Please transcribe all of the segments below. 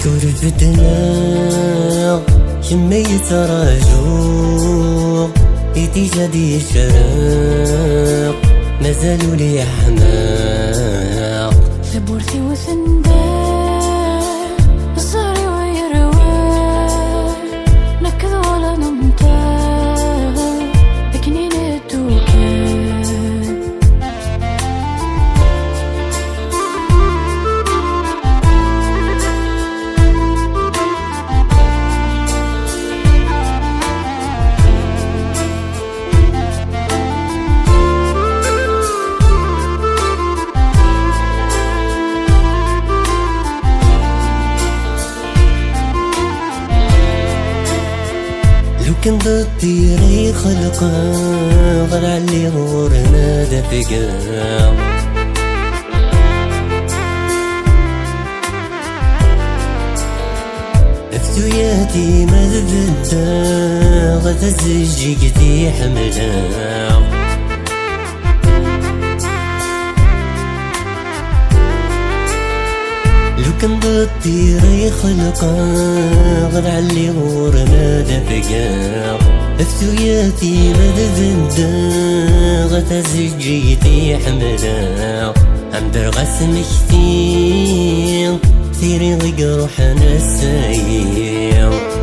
كرفتنا يما يتراجو إيدي جدي الشرق مازالوا لي حماق ثبورتي وثندان الزهري ويروان نكذ ولا نمطار لكني ندوكان كان ضدي ري خلقا غير علي غورنا دافقا افتوياتي ما ذبتا غدا زجي قدي حملا لو كان ضدي ري خلقا غير علي غورنا دافقا افتوياتي مدذندا غدا زجيتي حملا عمدر غسم كثير ثيري ضيق روحنا الساير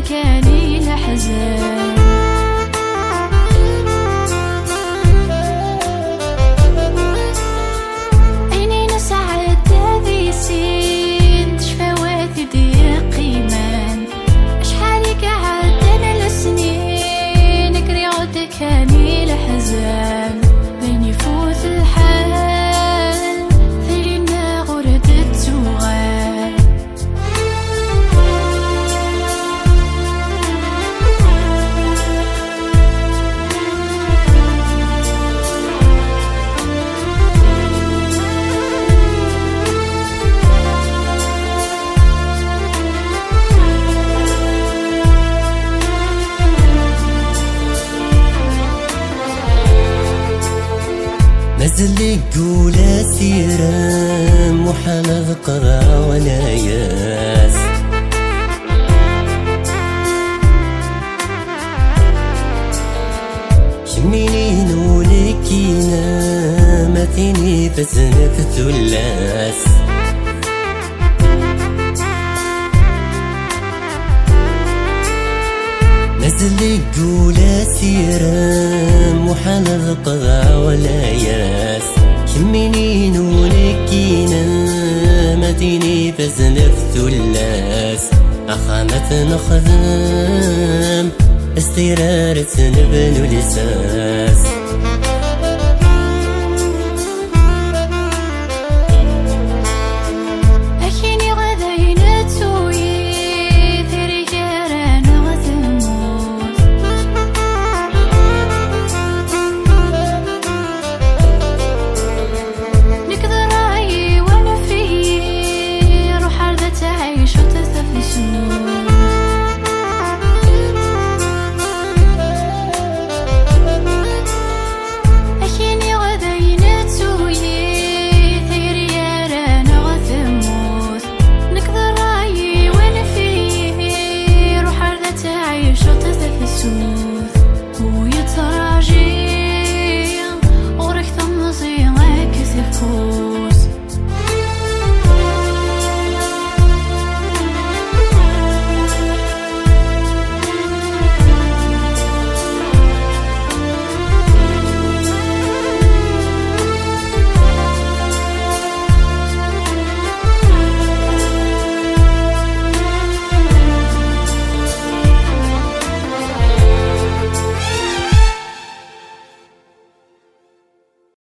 كاني لحزان عيني نسعد هذي سين تشفاواتي ضيق قيمان شحالي قعدت انا لسنين نقري عود كاني لحزان بين يفوت الحال ثرينا غرد التوغال مازال قولا سيرة محال ذكرى ولا ياس شميني نولكينا ما تيني بزنك ثلاث مازال قولا سيرة محال ذكرى ولا ياس شميني نولكينا ما تيني بزنك ثلاث أخامة نخدم استرارة نبنو لسان